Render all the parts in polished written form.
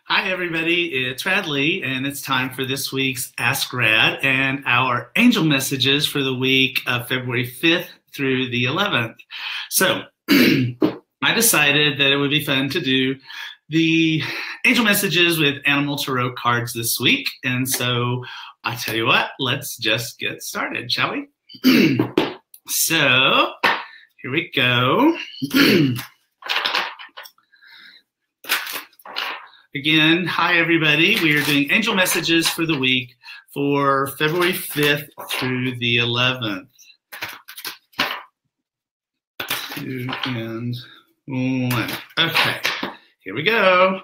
Hi, everybody. It's Radley, and it's time for this week's Ask Rad and our angel messages for the week of February 5th through the 11th. So I decided that it would be fun to do the angel messages with animal tarot cards this week. And so I tell you what, let's just get started, shall we? So here we go. Again, hi everybody. We are doing angel messages for the week for February 5th through the 11th. 2 and 1. Okay, here we go.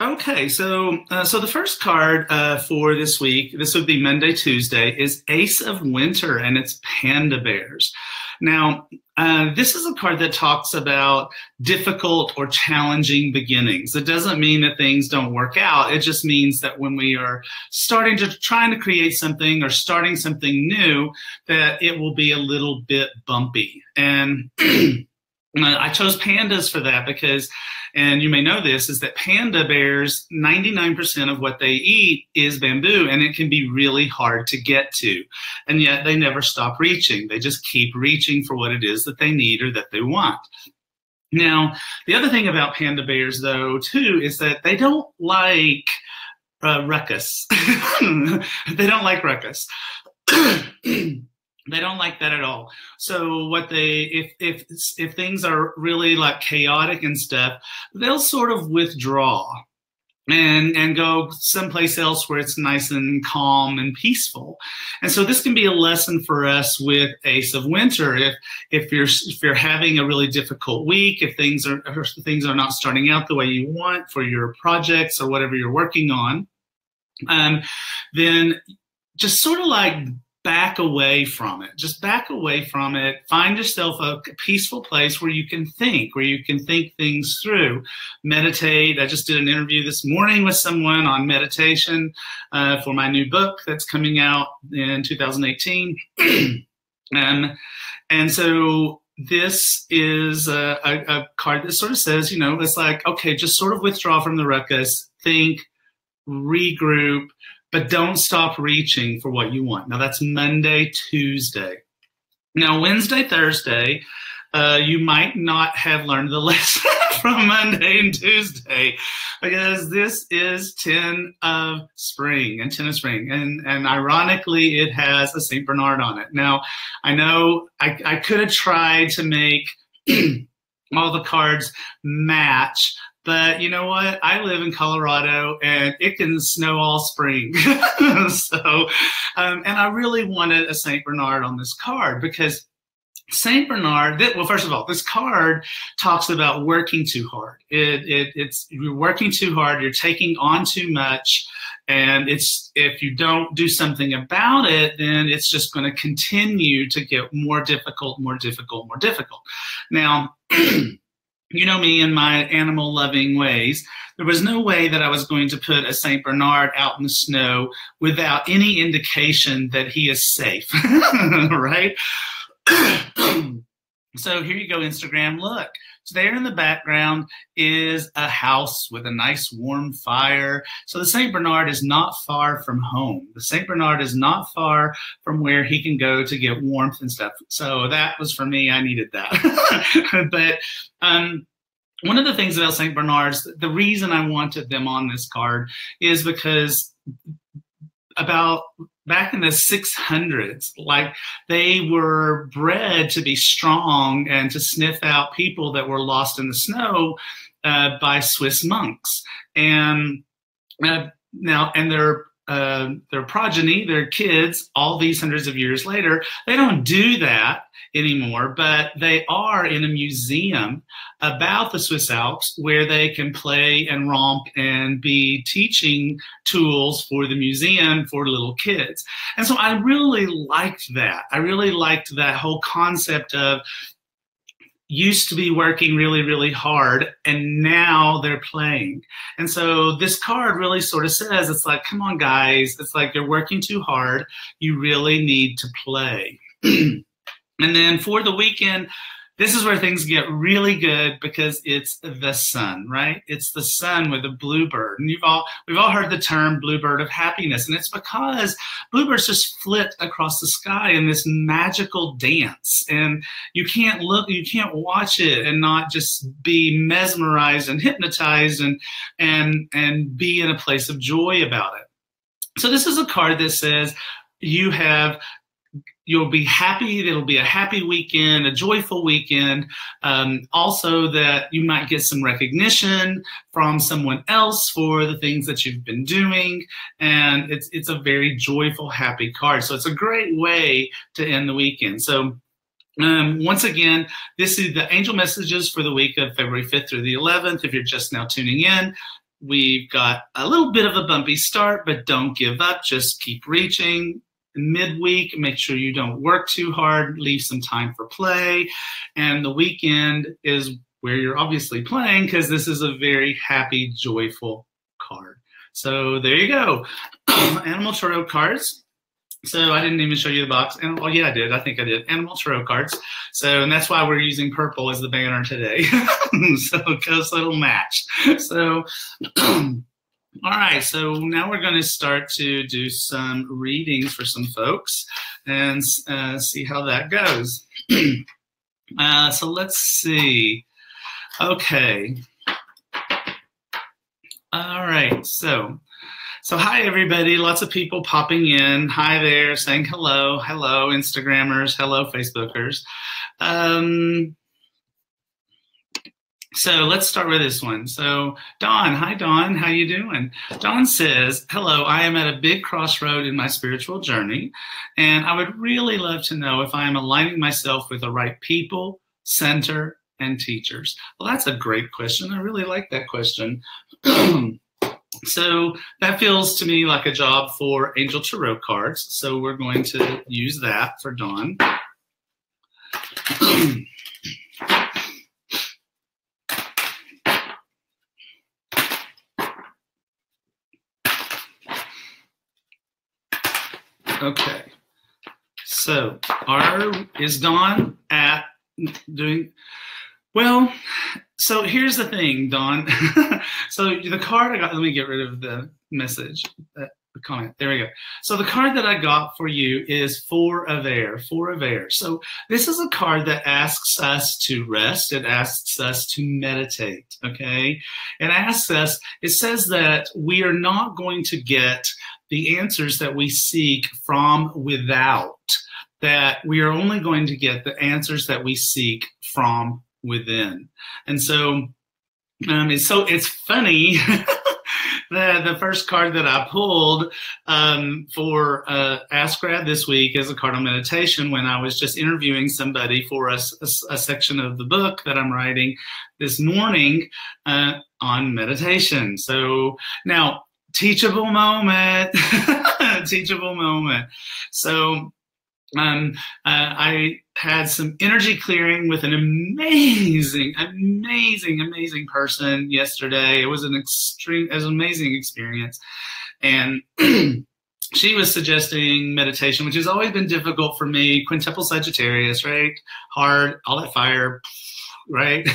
Okay, so the first card for this week, this would be Monday, Tuesday, is Ace of Winter, and it's Panda Bears. Now, this is a card that talks about difficult or challenging beginnings. It doesn't mean that things don't work out. It just means that when we are trying to create something or starting something new, that it will be a little bit bumpy. And I chose pandas for that because, and you may know this, is that panda bears, 99% of what they eat is bamboo, and it can be really hard to get to. And yet they never stop reaching. They just keep reaching for what it is that they need or that they want. Now, the other thing about panda bears, though, too, is that they don't like ruckus. They don't like ruckus. They don't like that at all. So what if things are really like chaotic and stuff, they'll sort of withdraw and go someplace else where it's nice and calm and peaceful. And so this can be a lesson for us with Ace of Winter. If you're having a really difficult week, if things are not starting out the way you want for your projects or whatever you're working on, then just sort of like back away from it. Just back away from it. Find yourself a peaceful place where you can think things through. Meditate. I just did an interview this morning with someone on meditation for my new book that's coming out in 2018. And so this is a card that sort of says, you know, it's like, okay, just sort of withdraw from the ruckus, think, regroup, but don't stop reaching for what you want. Now, that's Monday, Tuesday. Now, Wednesday, Thursday, you might not have learned the lesson from Monday and Tuesday because this is 10 of spring and 10 of spring. And ironically, it has a St. Bernard on it. Now, I know I could have tried to make all the cards match, but you know what? I live in Colorado, and it can snow all spring. So, and I really wanted a St. Bernard on this card because St. Bernard, well, first of all, this card talks about working too hard. It's you're working too hard, you're taking on too much, and if you don't do something about it, then it's just going to continue to get more difficult, more difficult, more difficult. Now, you know me in my animal-loving ways. There was no way that I was going to put a St. Bernard out in the snow without any indication that he is safe, right? So here you go, Instagram. Look, there in the background is a house with a nice warm fire. So the St. Bernard is not far from home. The St. Bernard is not far from where he can go to get warmth and stuff. So that was for me. I needed that. But one of the things about St. Bernards, the reason I wanted them on this card is because back in the 600s, like they were bred to be strong and to sniff out people that were lost in the snow by Swiss monks. And now, and their progeny, their kids, all these hundreds of years later, they don't do that anymore, but they are in a museum about the Swiss Alps where they can play and romp and be teaching tools for the museum for little kids. And so I really liked that. I really liked that whole concept of used to be working really, really hard, and now they're playing. And so this card really sort of says, it's like, come on, guys. It's like you're working too hard. You really need to play. And then for the weekend, this is where things get really good because it's the sun, right? It's the sun with a bluebird. And we've all heard the term bluebird of happiness. And it's because bluebirds just flit across the sky in this magical dance. And you can't watch it and not just be mesmerized and hypnotized and be in a place of joy about it. So this is a card that says you'll be happy. It'll be a happy weekend, a joyful weekend. Also that you might get some recognition from someone else for the things that you've been doing. And it's a very joyful, happy card. So it's a great way to end the weekend. So once again, this is the angel messages for the week of February 5th through the 11th. If you're just now tuning in, we've got a little bit of a bumpy start, but don't give up. Just keep reaching. Midweek, make sure you don't work too hard, leave some time for play. And the weekend is where you're obviously playing because this is a very happy, joyful card. So there you go. Animal Tarot cards. So I didn't even show you the box. And well, yeah, I did. I think I did. Animal Tarot cards. So, and that's why we're using purple as the banner today. So it'll match. So all right, so now we're going to start to do some readings for some folks and see how that goes. So let's see. Okay. All right, so hi, everybody. Lots of people popping in. Hi there, saying hello. Hello, Instagrammers. Hello, Facebookers. So let's start with this one. So Dawn, hi Dawn, how you doing? Dawn says, hello, I am at a big crossroad in my spiritual journey, and I would really love to know if I am aligning myself with the right people, center, and teachers. Well, that's a great question. I really like that question. So that feels to me like a job for Angel Tarot cards. So we're going to use that for Dawn. Okay, so is Dawn at doing, well, so here's the thing, Dawn. So the card I got, let me get rid of the message, the comment, there we go. So the card that I got for you is Four of Air. So this is a card that asks us to rest. It asks us to meditate, okay? It says that we are not going to get the answers that we seek from without, that we are only going to get the answers that we seek from within. And so, it's funny that the first card that I pulled for Ask Rad this week is a card on meditation when I was just interviewing somebody for a section of the book that I'm writing this morning on meditation. So now, teachable moment, teachable moment. So I had some energy clearing with an amazing person yesterday. It was an amazing experience. And she was suggesting meditation, which has always been difficult for me. Quintuple Sagittarius, right? Hard, all that fire, right?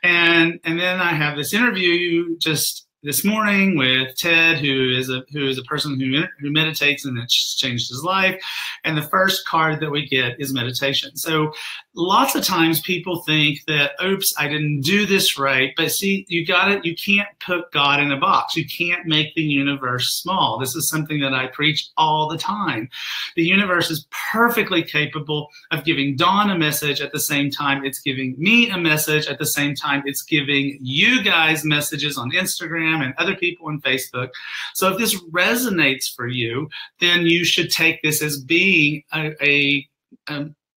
and then I have this interview just this morning with Ted, who is a person who meditates and it's changed his life. And the first card that we get is meditation. So lots of times people think that, oops, I didn't do this right. But see, you can't put God in a box. You can't make the universe small. This is something that I preach all the time. The universe is perfectly capable of giving Dawn a message at the same time it's giving me a message, at the same time it's giving you guys messages on Instagram and other people on Facebook. So if this resonates for you, then you should take this as being a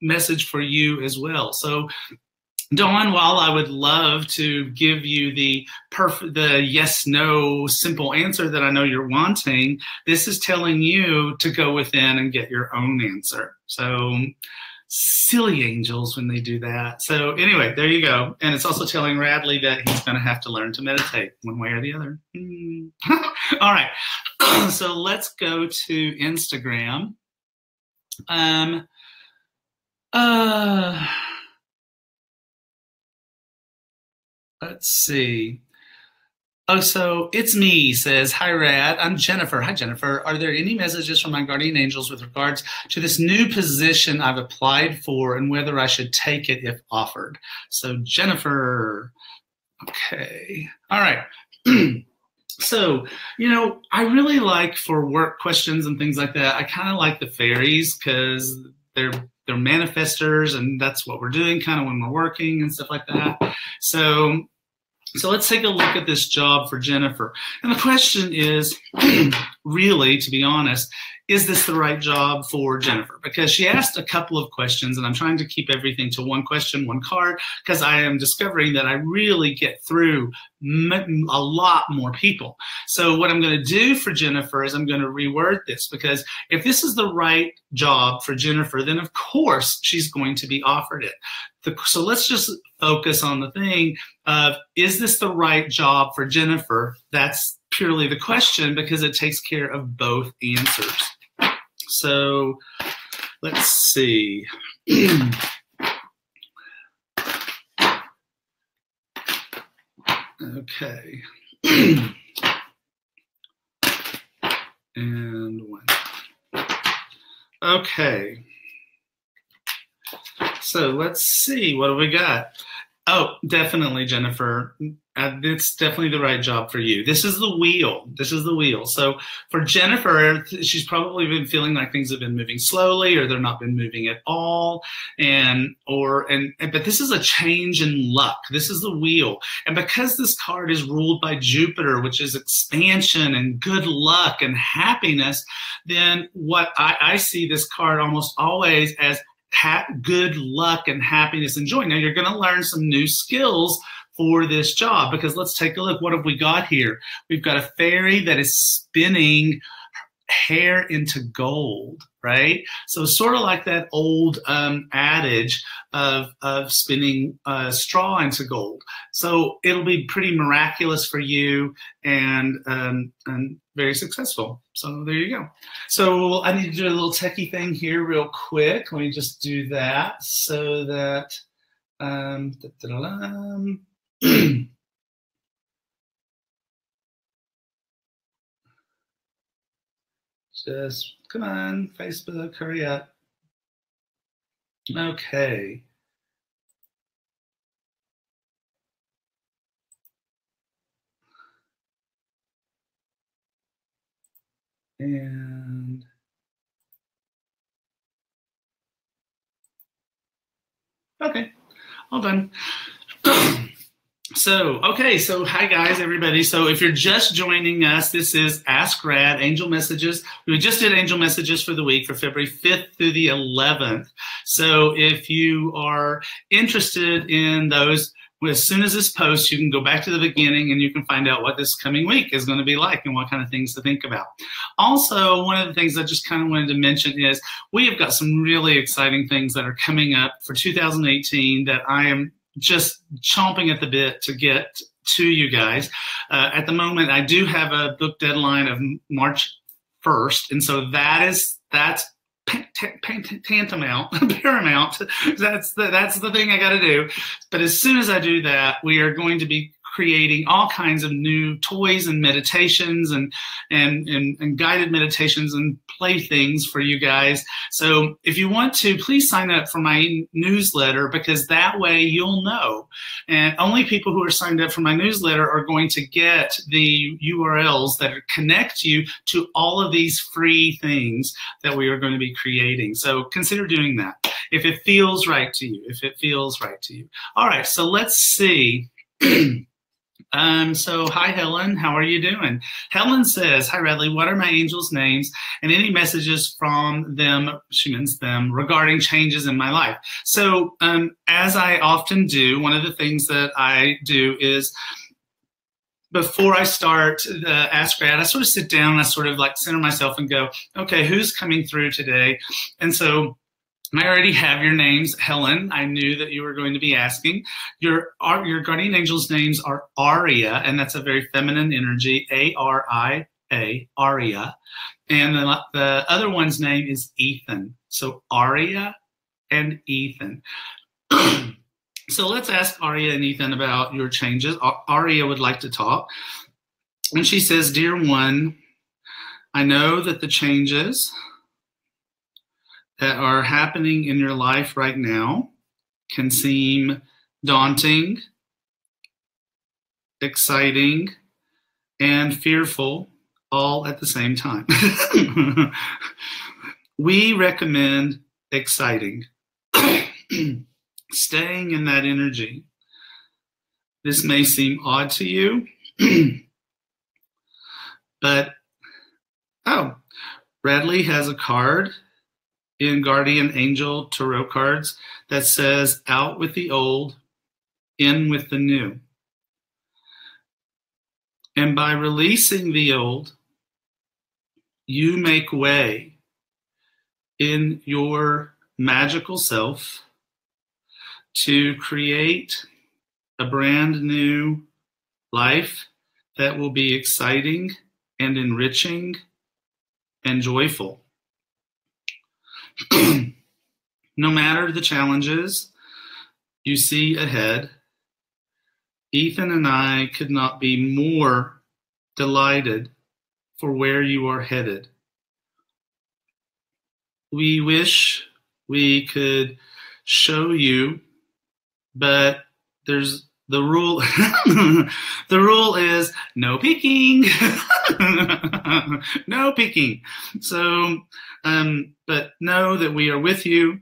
message for you as well. So Dawn, while I would love to give you the yes, no, simple answer that I know you're wanting, this is telling you to go within and get your own answer. So silly angels when they do that. So anyway, there you go. And it's also telling Radley that he's going to have to learn to meditate one way or the other. All right. So let's go to Instagram. Let's see. Oh, so it's me, says, hi, Rad. I'm Jennifer. Hi, Jennifer. Are there any messages from my guardian angels with regards to this new position I've applied for and whether I should take it if offered? So, Jennifer, okay. All right. So, you know, I really like for work questions and things like that, I kind of like the fairies because they're manifestors, and that's what we're doing kind of when we're working and stuff like that. So let's take a look at this job for Jennifer. And the question is, really, to be honest, is this the right job for Jennifer? Because she asked a couple of questions, and I'm trying to keep everything to one question, one card, because I am discovering that I really get through a lot more people. So what I'm going to do for Jennifer is I'm going to reword this, because if this is the right job for Jennifer, then of course she's going to be offered it. So let's just focus on the thing of, is this the right job for Jennifer? That's purely the question, because it takes care of both answers. So let's see. Okay. And one. Okay. So let's see, what do we got? Oh, definitely, Jennifer. It's definitely the right job for you. This is the wheel. This is the wheel. So for Jennifer, she's probably been feeling like things have been moving slowly, or they're not been moving at all. But this is a change in luck. This is the wheel. And because this card is ruled by Jupiter, which is expansion and good luck and happiness, then what I see this card almost always as good luck and happiness and joy. Now you're going to learn some new skills for this job, because let's take a look. What have we got here? We've got a fairy that is spinning hair into gold, right? So sort of like that old adage of spinning straw into gold. So it'll be pretty miraculous for you and very successful. So there you go. So I need to do a little techie thing here real quick. Let me just do that so that just come on, Facebook, hurry up. Okay. And okay, all done. So hi guys, everybody. So if you're just joining us, this is Ask Rad, Angel Messages. We just did Angel Messages for the week for February 5th through the 11th. So if you are interested in those, as soon as this posts, you can go back to the beginning and you can find out what this coming week is going to be like and what kind of things to think about. Also, one of the things I just kind of wanted to mention is we have got some really exciting things that are coming up for 2018 that I am just chomping at the bit to get to you guys. At the moment, I do have a book deadline of March 1st, and so that's tantamount, paramount. That's the thing I got to do. But as soon as I do that, we are going to be creating all kinds of new toys and meditations and guided meditations and playthings for you guys. So if you want to, please sign up for my newsletter, because that way you'll know. And only people who are signed up for my newsletter are going to get the URLs that connect you to all of these free things that we are going to be creating. So consider doing that if it feels right to you, if it feels right to you. All right, so let's see. So hi, Helen. How are you doing? Helen says, hi, Radley. What are my angels' names and any messages from them, she means them, regarding changes in my life? So as I often do, one of the things that I do is before I start the Ask Rad, I sort of sit down and I sort of like center myself and go, okay, who's coming through today? And so I already have your names, Helen. I knew that you were going to be asking. Your guardian angel's names are Aria, and that's a very feminine energy, A-R-I-A, Aria. And the other one's name is Ethan. So Aria, and Ethan. So let's ask Aria and Ethan about your changes. Aria would like to talk. And she says, Dear one, I know that the changes that are happening in your life right now can seem daunting, exciting, and fearful all at the same time. We recommend exciting. Staying in that energy. This may seem odd to you, but, Bradley has a card in Guardian Angel Tarot cards that says, out with the old, in with the new. And by releasing the old, you make way in your magical self to create a brand new life that will be exciting and enriching and joyful. No matter the challenges you see ahead, Ethan and I could not be more delighted for where you are headed. We wish we could show you, but there's the rule. The rule is no peeking. No peeking. So, but know that we are with you.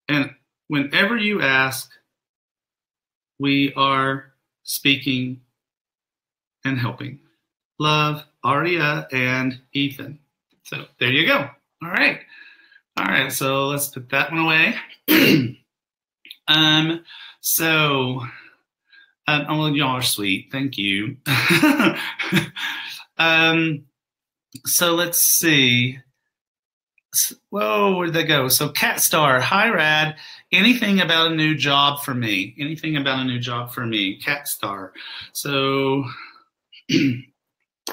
And whenever you ask, we are speaking and helping. Love, Aria and Ethan. So there you go. All right. All right. So let's put that one away. Oh, y'all are sweet. Thank you. So let's see. Whoa, where'd they go? So Cat Star, hi Rad. Anything about a new job for me? Anything about a new job for me? Cat Star. So,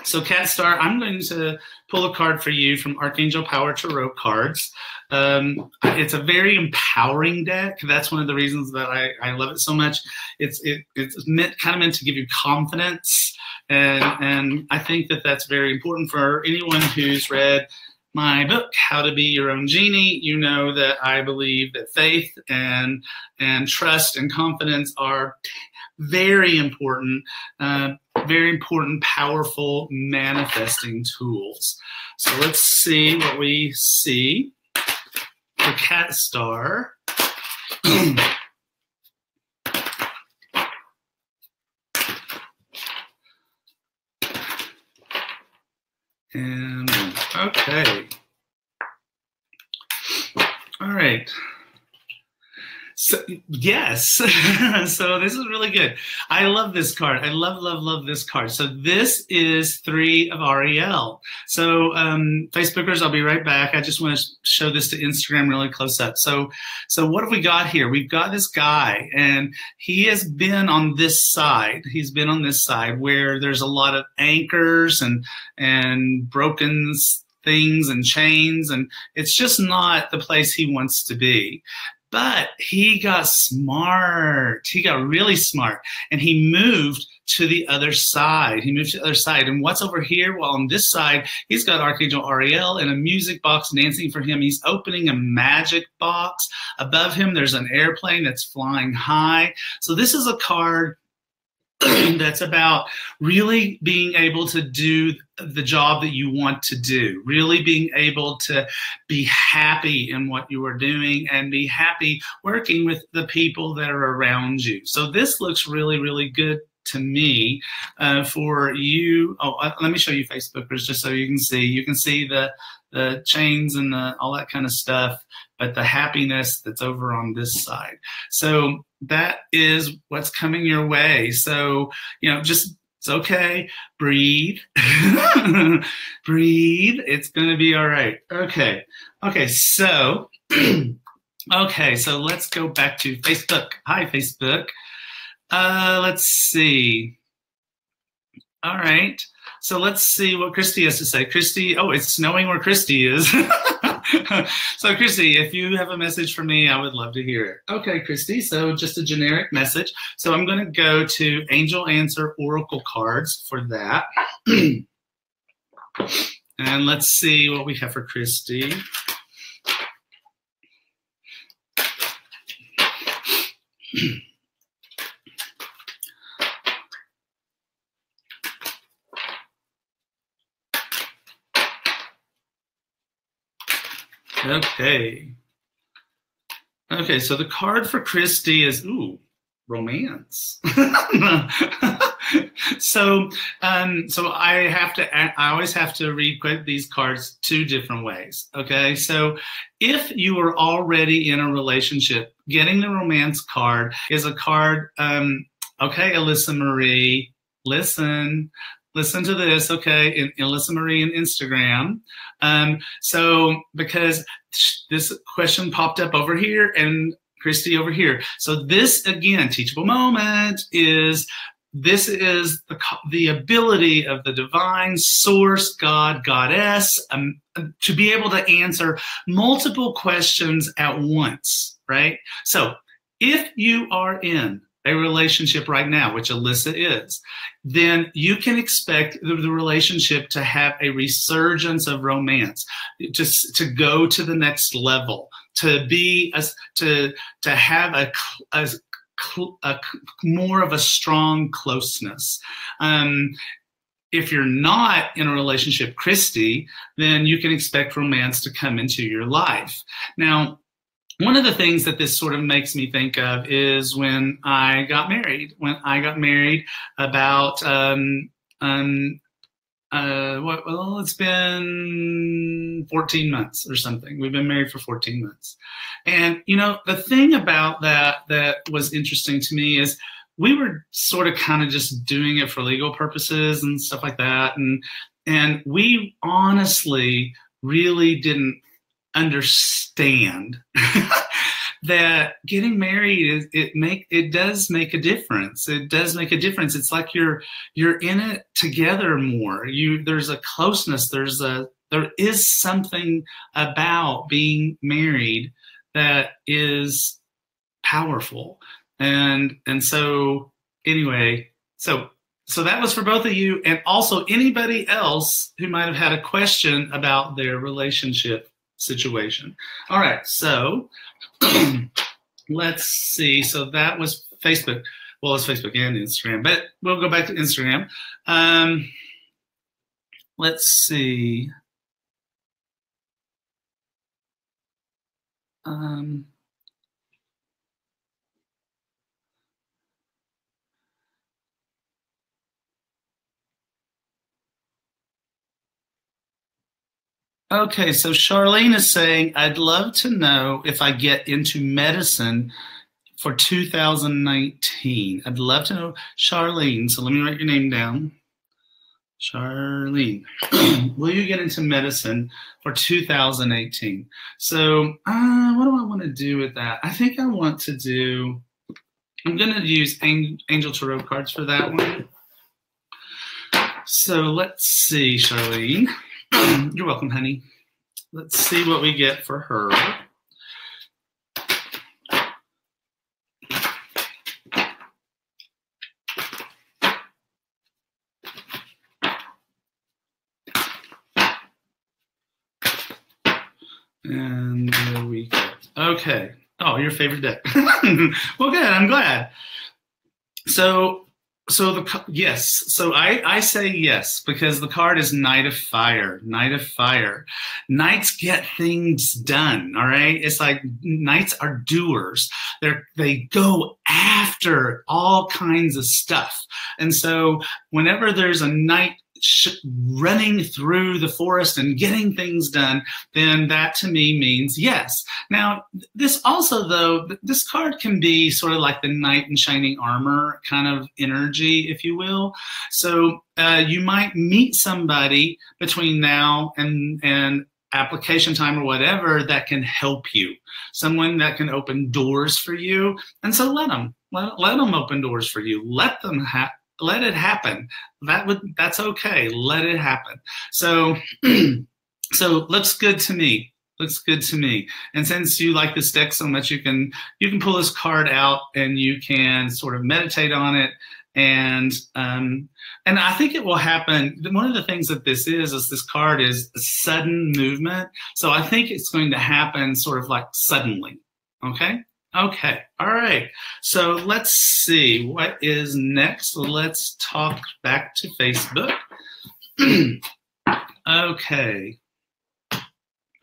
so Cat Star, I'm going to pull a card for you from Archangel Power Tarot cards. It's a very empowering deck. That's one of the reasons that I love it so much. It's meant to give you confidence, and I think that that's very important for anyone who's read my book, How to Be Your Own Genie. You know that I believe that faith and trust and confidence are very important, powerful manifesting tools. So let's see what we see for Cat Star. And okay. All right. So yes, so this is really good. I love this card. I love this card. So this is 3 of Ariel. So Facebookers, I'll be right back. I just want to show this to Instagram really close up. So what have we got here? We've got this guy, and he has been on this side. He's been on this side where there's a lot of anchors and broken things and chains, and it's just not the place he wants to be. But he got smart. He got really smart, and he moved to the other side. He moved to the other side. And what's over here? Well, on this side, he's got Archangel Ariel in a music box dancing for him. He's opening a magic box. Above him, there's an airplane that's flying high. So this is a card that's about really being able to do the job that you want to do, really being able to be happy in what you are doing and be happy working with the people that are around you. So this looks really, really good to me for you. Oh, let me show you Facebookers just so you can see. You can see the chains and all that kind of stuff, but the happiness that's over on this side. So that is what's coming your way. So, just, it's okay. Breathe. Breathe. It's going to be all right. Okay. Okay. So, so let's go back to Facebook. Hi, Facebook. Let's see. All right. So let's see what Christy has to say. Christy, oh, it's snowing where Christy is. So, Christy, if you have a message for me, I would love to hear it. Okay, Christy, so just a generic message. So I'm going to go to Angel Answer Oracle cards for that. And let's see what we have for Christy. Okay. Okay, so the card for Christy is, ooh, romance. So I always have to read these cards two different ways. Okay, so if you are already in a relationship, getting the romance card is a card. Okay, Alyssa Marie, listen to this. Okay, Alyssa Marie on Instagram. So because this question popped up over here and Christy over here. So this, again, teachable moment is, this is the ability of the divine source, God, goddess, to be able to answer multiple questions at once, right? So if you are in a relationship right now, which Alyssa is, then you can expect the relationship to have a resurgence of romance, to go to the next level, to be to have a more of a strong closeness. If you're not in a relationship, Christy, then you can expect romance to come into your life. Now, one of the things that this sort of makes me think of is when I got married. When I got married about, well, it's been 14 months or something. We've been married for 14 months. And, you know, the thing about that was interesting to me is we were sort of kind of just doing it for legal purposes and stuff like that. And we honestly really didn't understand that getting married it does make a difference. It does make a difference. It's like you're in it together more. There's a closeness. There is something about being married that is powerful. And so anyway, so that was for both of you, and also anybody else who might have had a question about their relationship situation. All right, so let's see. So that was Facebook. Well, it's Facebook and Instagram, but we'll go back to Instagram. Let's see. Okay, so Charlene is saying, I'd love to know if I get into medicine for 2019. I'd love to know, Charlene. So let me write your name down. Charlene, will you get into medicine for 2018? So what do I want to do with that? I think I want to do, I'm going to use Angel Tarot cards for that one. So let's see, Charlene. You're welcome, honey. Let's see what we get for her. And there we go. Okay. Oh, your favorite deck. Well, good. I'm glad. So yes. So I say yes, because the card is Knight of Fire. Knight of Fire. Knights get things done. All right. It's like knights are doers. They go after all kinds of stuff. And so whenever there's a knight running through the forest and getting things done, then that to me means yes. Now, this also, though, this card can be sort of like the knight in shining armor kind of energy, if you will. So you might meet somebody between now and application time or whatever that can help you, someone that can open doors for you. And so let them open doors for you. Let it happen. That's okay. Let it happen. So looks good to me. Looks good to me. And since you like this deck so much, you can pull this card out and you can sort of meditate on it. And I think it will happen. One of the things that this is this card is a sudden movement. So I think it's going to happen sort of like suddenly. Okay. Okay. All right. So let's see what is next. Let's talk back to Facebook. Okay.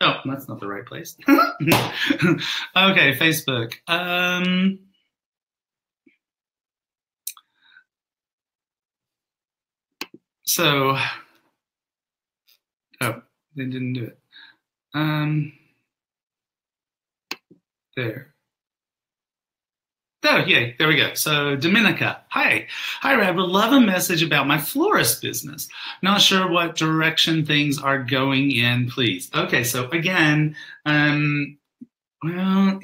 Oh, that's not the right place. Okay, Facebook. So, oh, they didn't do it. There. Oh, yay, there we go. So Dominica, hi. Hi, Rad, would love a message about my florist business. Not sure what direction things are going in, please. Okay, so again, well,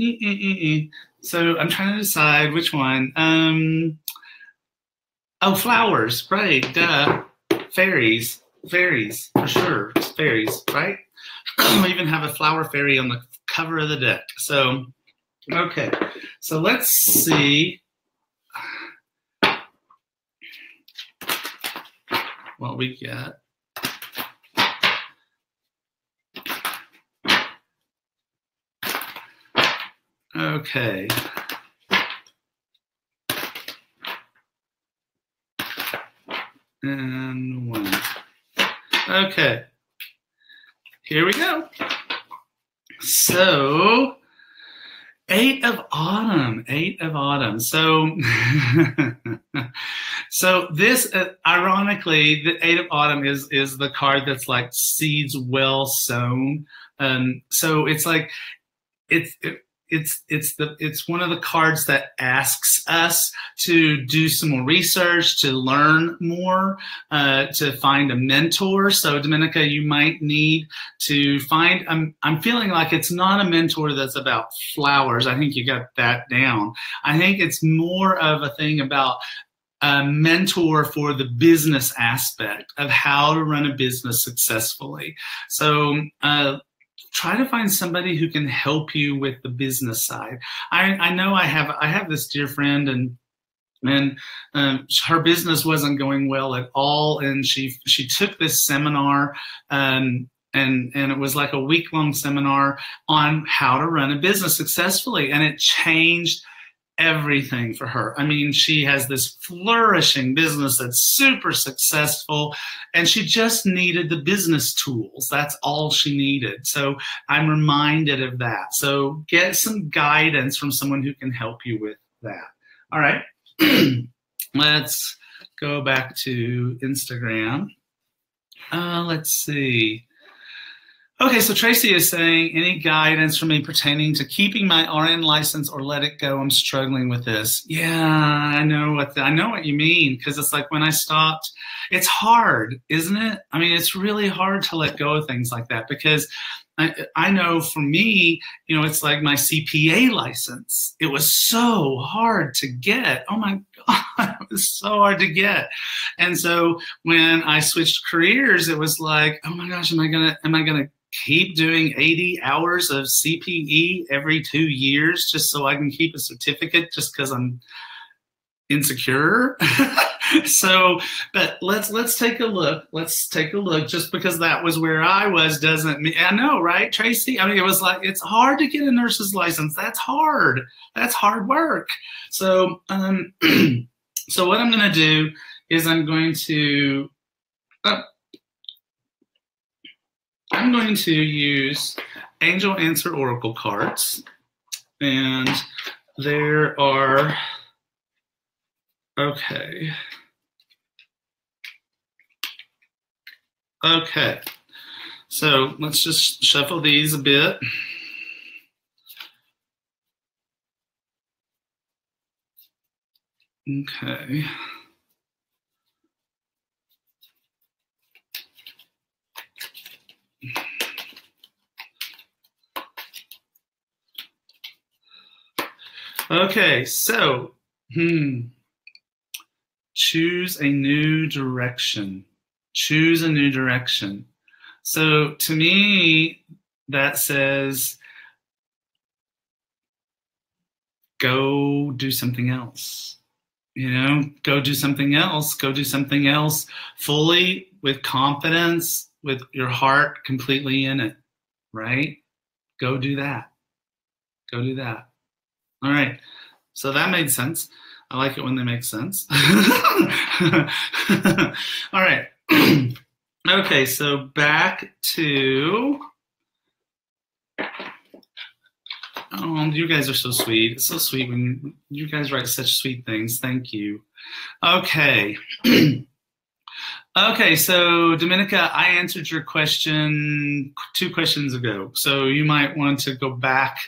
so I'm trying to decide which one. Oh, flowers, right, duh. Fairies, for sure, fairies, right? We even have a flower fairy on the cover of the deck. So, okay, so let's see what we get. Okay. And one. Okay. Here we go. So, 8 of Autumn. So, so this, ironically, the 8 of Autumn is the card that's like seeds well sown. So it's like, it's one of the cards that asks us to do some more research, to learn more, to find a mentor. So Dominica, you might need to find, I'm feeling like it's not a mentor that's about flowers. I think you got that down. I think it's more of a thing about a mentor for the business aspect of how to run a business successfully. So, try to find somebody who can help you with the business side. I know I have this dear friend, and her business wasn't going well at all, and she took this seminar, and it was like a week-long seminar on how to run a business successfully, and it changed everything for her. I mean, she has this flourishing business that's super successful, and she just needed the business tools. That's all she needed. So I'm reminded of that. So get some guidance from someone who can help you with that. All right. Let's go back to Instagram. Let's see. Okay, so Tracy is saying, any guidance for me pertaining to keeping my RN license or let it go? I'm struggling with this. Yeah, I know what you mean, because it's like when I stopped, it's hard, isn't it? I mean, it's really hard to let go of things like that, because I know for me, you know, it's like my CPA license. It was so hard to get. Oh my God, it was so hard to get. And so when I switched careers, it was like, oh my gosh, am I gonna keep doing 80 hours of CPE every 2 years just so I can keep a certificate just because I'm insecure? So, but let's take a look. Let's take a look. Just because that was where I was doesn't mean, I know, right, Tracy? I mean, it was like, it's hard to get a nurse's license. That's hard. That's hard work. So, so what I'm going to do is I'm going to use Angel Answer Oracle cards, and there are, okay, so let's just shuffle these a bit. Okay. Okay, so, choose a new direction. Choose a new direction. So to me, that says, go do something else. You know, go do something else. Go do something else fully, with confidence, with your heart completely in it, right? Go do that. Go do that. All right. So that made sense. I like it when they make sense. All right. Okay, so back to, oh, you guys are so sweet. It's so sweet when you guys write such sweet things. Thank you. Okay. Okay, so Dominica, I answered your question 2 questions ago. So you might want to go back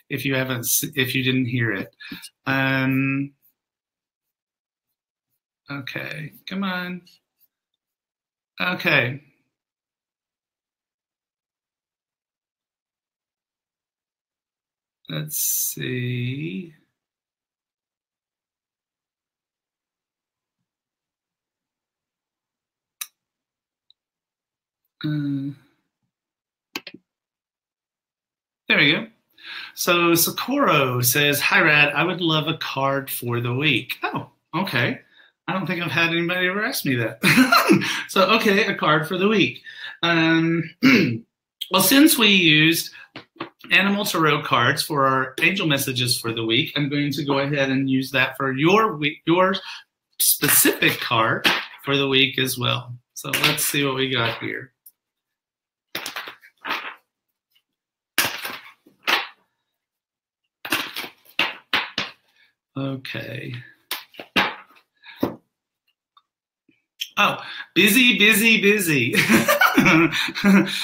if you didn't hear it. Okay, come on. Okay. Let's see. There we go. So Socorro says, hi, Rad, I would love a card for the week. Oh, okay. I don't think I've had anybody ever ask me that. So, okay, a card for the week. Well, since we used animal tarot cards for our angel messages for the week, I'm going to go ahead and use that for your specific card for the week as well. So let's see what we got here. Okay. Oh, busy, busy, busy.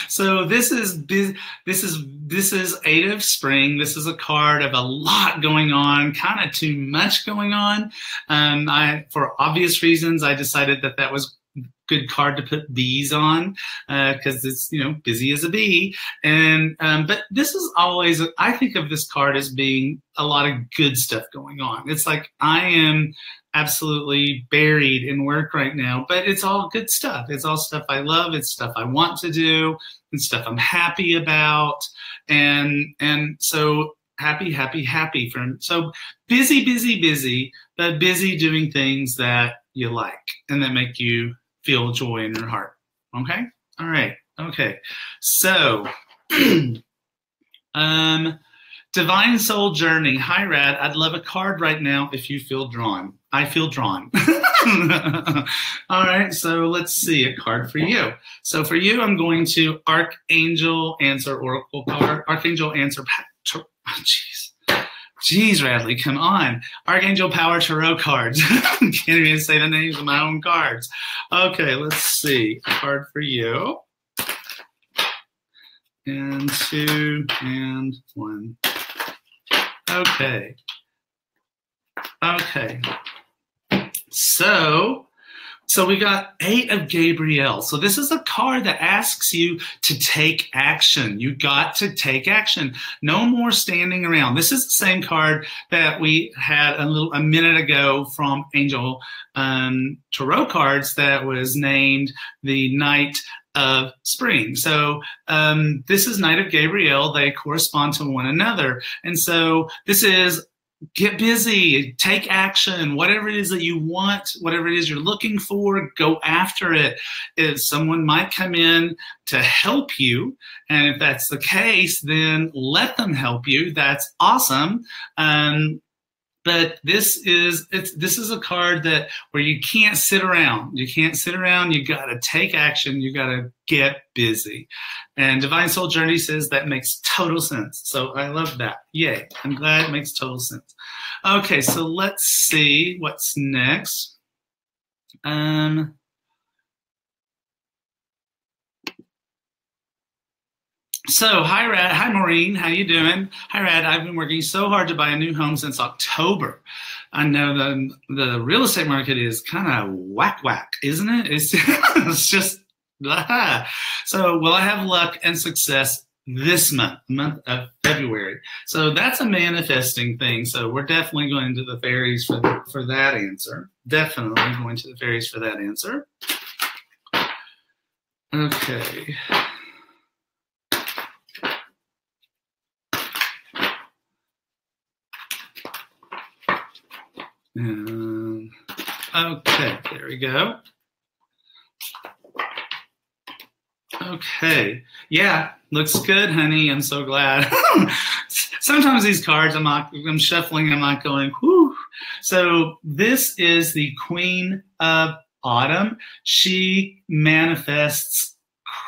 So this is 8 of spring. This is a card of a lot going on, kind of too much going on. For obvious reasons, I decided that was a good card to put bees on, because it's, you know, busy as a bee. And but this is always, I think of this card as being a lot of good stuff going on. It's like I am absolutely buried in work right now, but it's all good stuff. It's all stuff I love. It's stuff I want to do. It's stuff I'm happy about. And so happy. So busy, busy, busy, but busy doing things that you like and that make you feel joy in your heart. Okay? All right. Okay. So, Divine Soul Journey. Hi, Rad. I'd love a card right now if you feel drawn. I feel drawn. All right, so let's see, a card for you. So for you, I'm going to Archangel Answer Oracle card. Archangel Answer, oh, jeez, Radley, come on. Archangel Power Tarot cards. Can't even say the names of my own cards. Okay, let's see, a card for you. And 2 and 1. Okay. Okay. So we got 8 of Gabriel. So this is a card that asks you to take action. You got to take action. No more standing around. This is the same card that we had a minute ago from Angel Tarot cards that was named the Knight of Spring. So this is Knight of Gabriel. They correspond to one another. And so this is get busy, take action, whatever it is that you want, whatever it is you're looking for, go after it. If someone might come in to help you, and if that's the case, then let them help you. That's awesome. But this is a card where you can't sit around. You can't sit around. You got to take action. You got to get busy. And Divine Soul Journey says that makes total sense. So I love that. Yay. I'm glad it makes total sense. Okay, so let's see what's next. So, hi, Rad. Hi, Maureen. How you doing? Hi, Rad. I've been working so hard to buy a new home since October. I know the real estate market is kind of whack, isn't it? It's just, so will I have luck and success this month of February? So that's a manifesting thing. So we're definitely going to the fairies for that answer. Definitely going to the fairies for that answer. Okay. Okay, there we go. Okay, yeah, looks good, honey. I'm so glad. Sometimes these cards, I'm shuffling, I'm not going, whoo. So this is the Queen of Autumn. She manifests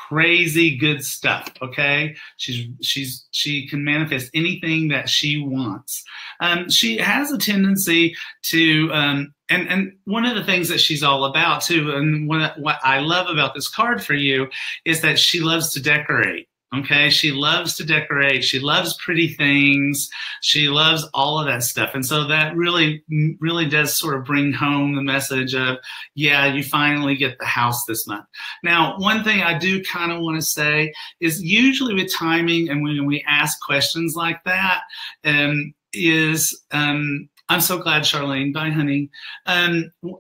crazy good stuff. Okay, she can manifest anything that she wants. She has a tendency to and one of the things that she's all about too, and what I love about this card for you is that she loves to decorate. Okay, she loves to decorate. She loves pretty things. She loves all of that stuff. And so that really, really does sort of bring home the message of, yeah, you finally get the house this month. Now, one thing I do kind of want to say is usually with timing and when we ask questions like that, I'm so glad, Charlene, bye, honey,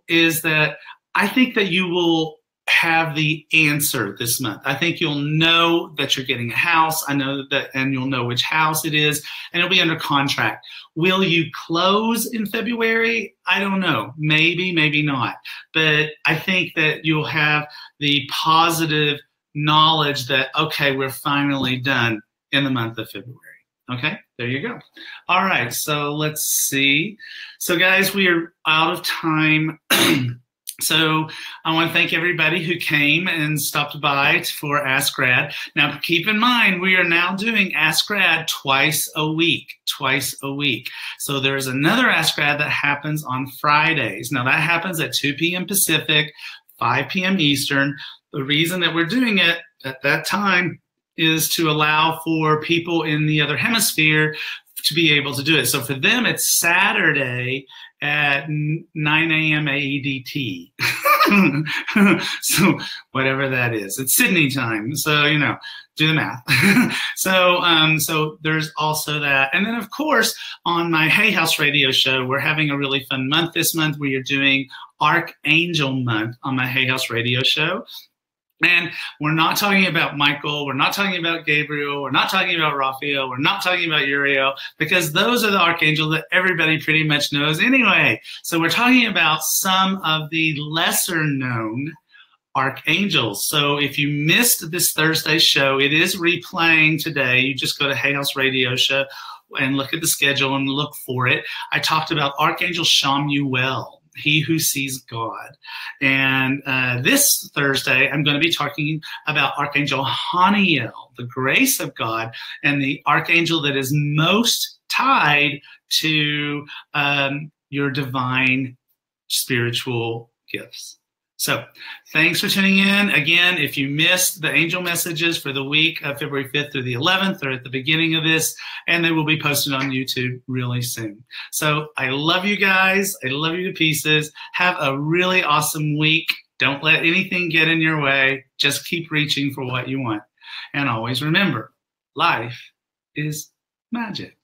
is that I think that you will have the answer this month. I think you'll know that you're getting a house. I know that, and you'll know which house it is, and it'll be under contract. Will you close in February? I don't know. Maybe, maybe not. But I think that you'll have the positive knowledge that, okay, we're finally done in the month of February. Okay, there you go. All right, so let's see. So guys, we are out of time. So I want to thank everybody who came and stopped by for Ask Rad. Now, keep in mind, we are now doing Ask Rad twice a week. So there's another Ask Rad that happens on Fridays. Now, that happens at 2 p.m. Pacific, 5 p.m. Eastern. The reason that we're doing it at that time is to allow for people in the other hemisphere to be able to do it. So for them, it's Saturday at 9 a.m. AEDT. So whatever that is, it's Sydney time. So, you know, do the math. So there's also that. And then of course, on my Hay House radio show, we're having a really fun month this month. We are doing Archangel Month on my Hay House radio show. And we're not talking about Michael, we're not talking about Gabriel, we're not talking about Raphael, we're not talking about Uriel, because those are the archangels that everybody pretty much knows anyway. So we're talking about some of the lesser known archangels. So if you missed this Thursday show, it is replaying today. You just go to Hay House Radio Show and look at the schedule and look for it. I talked about Archangel Shamuel, he who sees God. And this Thursday, I'm going to be talking about Archangel Haniel, the grace of God, and the archangel that is most tied to your divine spiritual gifts. So thanks for tuning in. Again, if you missed the angel messages for the week of February 5th through the 11th, they're at the beginning of this, and they will be posted on YouTube really soon. So I love you guys. I love you to pieces. Have a really awesome week. Don't let anything get in your way. Just keep reaching for what you want. And always remember, life is magic.